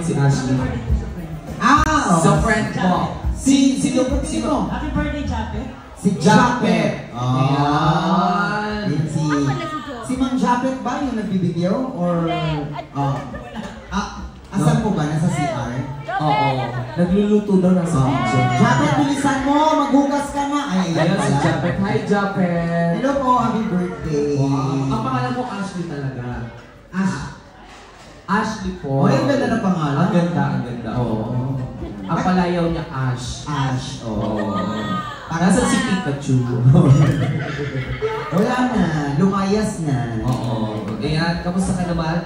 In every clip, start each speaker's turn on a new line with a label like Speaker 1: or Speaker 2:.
Speaker 1: si Ashley. Sa friend mo. Sino?
Speaker 2: Happy birthday, Japet.
Speaker 1: Si Japet. Ayan.
Speaker 3: Si Mang Japet ba yung nagbibideo? Or... asan po ba? Nasa CR?
Speaker 1: Oo. Nagluluto daw ng sa kitchen.
Speaker 3: Japet, bilisan mo! Maghugas ka na! Ay,
Speaker 1: ayan si Japet. Hi, Japet!
Speaker 3: Hello po, happy birthday!
Speaker 1: Wow. Ang pangalan ko Ashley talaga. Ashley po.
Speaker 3: Oh, ang ganda na pangalan.
Speaker 1: Ang ganda. Oo. Ang palayaw niya Ash.
Speaker 3: Oo.
Speaker 1: Nasaan si Pikachu?
Speaker 3: Wala na, lumayas na.
Speaker 1: Oo. Ayan, kamusta ka naman,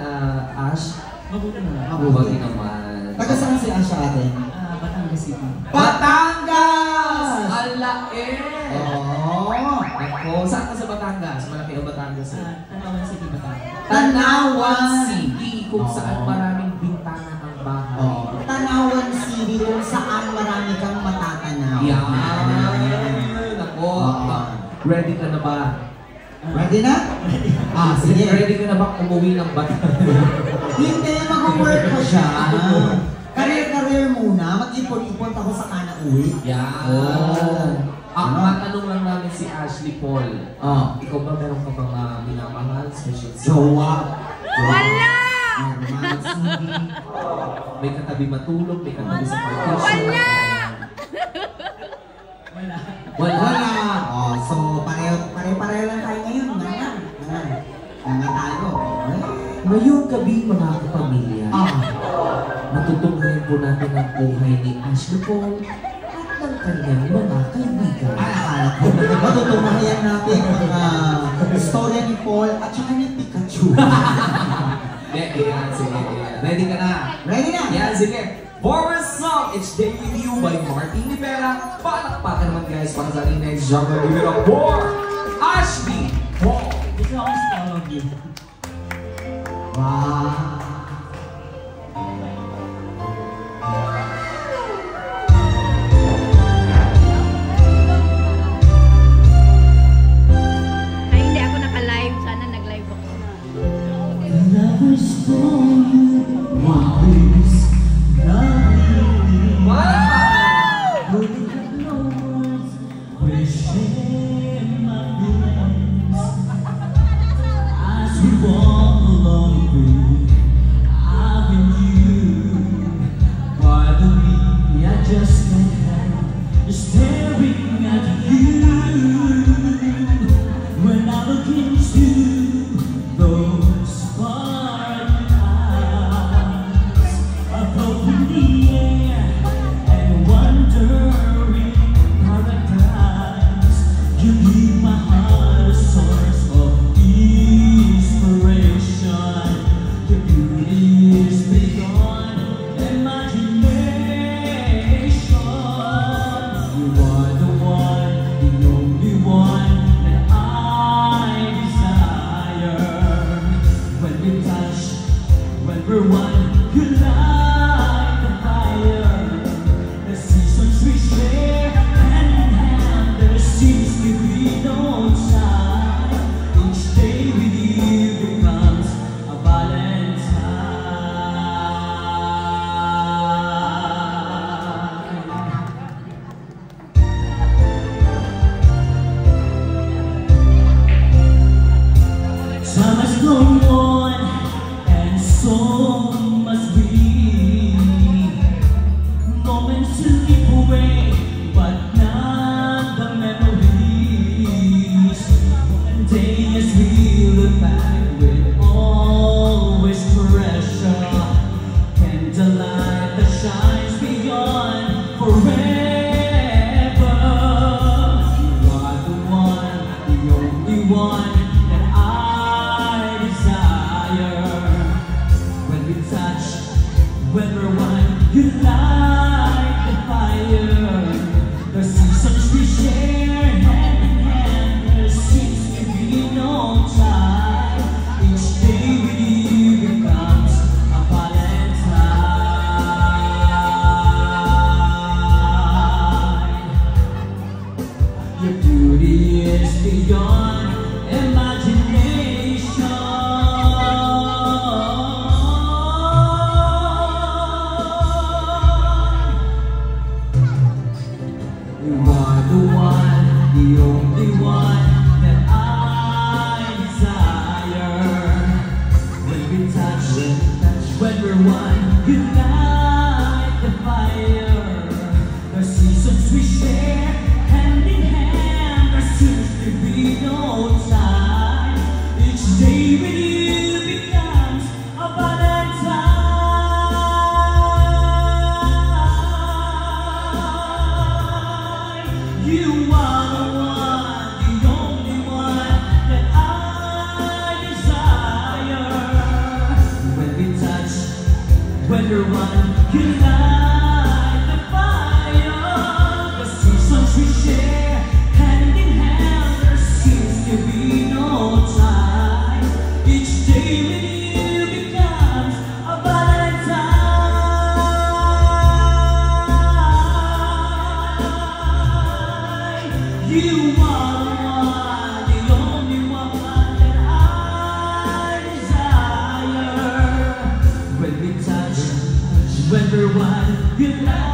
Speaker 1: Ash?
Speaker 2: Mabuti naman.
Speaker 1: Mabuti naman.
Speaker 3: Taga saan si Ash atin?
Speaker 2: Batangas City.
Speaker 3: Batangas!
Speaker 1: Alae!
Speaker 3: Oo.
Speaker 1: Ako, saan ka sa Batangas? Malaki ang Batangas.
Speaker 2: Tanawan City, Batangas.
Speaker 1: Tanawan City, kung saan maraming bintana ang bahay.
Speaker 3: Tanawan City, kung saan marami kang matatanaw.
Speaker 1: Yan! Ako, ready ka na ba?
Speaker 3: Ready na? Sige.
Speaker 1: Ready ka na ba umuwi ng Batangas?
Speaker 3: Hindi, mag-work ko siya. Career muna. Mag-ipon-ipon ako sa kana uwi.
Speaker 1: Yan! Ang matanong lang namin si Ashley Paul. Ikaw ba meron ka bang minamahal? Special
Speaker 3: Jowa.
Speaker 4: Wala!
Speaker 1: May katabi matulog, may katabi sa partition.
Speaker 3: Wala. So pareho lang tayo ngayon. Nga tayo.
Speaker 1: Ngayong gabi mga kapamilya, matutunghayan po natin ang buhay ni Ashley Paul at ng kanyang mga kaibigan.
Speaker 3: Matutunghayan natin ang istorya ni Paul at saka ni Pikachu.
Speaker 1: Ayan, sige. Ready ka na?
Speaker 3: Ready na?
Speaker 1: Yan, sige. Forward Song, It's Day With You by Martin Rivera. Palakpakan naman guys para sa ating next genre review for Ashley Paul.
Speaker 2: Gusto ako sa tawag yun.
Speaker 3: Wow.
Speaker 4: Ay, hindi ako naka-live. Sana nag-live ako.
Speaker 2: Staring at you when I look into those sparkling eyes, above in the air and wondering paradise. You give my heart a source of inspiration. Your beauty is beyond imagination. You are the one, the only one that I desire. When we touch, when we're one, you light the fire. The seasons we share hand in hand, there seems to be no time. Each day with you becomes a Valentine. Time has gone on, and so must we. Moments to slip away, but not the memories. One day as we look back, we'll always treasure candlelight that shines beyond forever. You are the one, the only one that I desire. When we touch, when we're one, you light the fire. The seasons we share hand in hand, there seems to be no time. Each day with you becomes a Valentine. Your beauty is beyond imagination. one, you light the fire. The seasons we share, hand in hand, there seems to be no time. Each day with you becomes a Valentine. You are the one, the only one that I desire. When we touch, when we're one, you light the fire. The seasons we share, hand in hand, there seems to be no time. Each day with you becomes a Valentine. You are the one, the only one that I desire. When we touch, when we're one, you light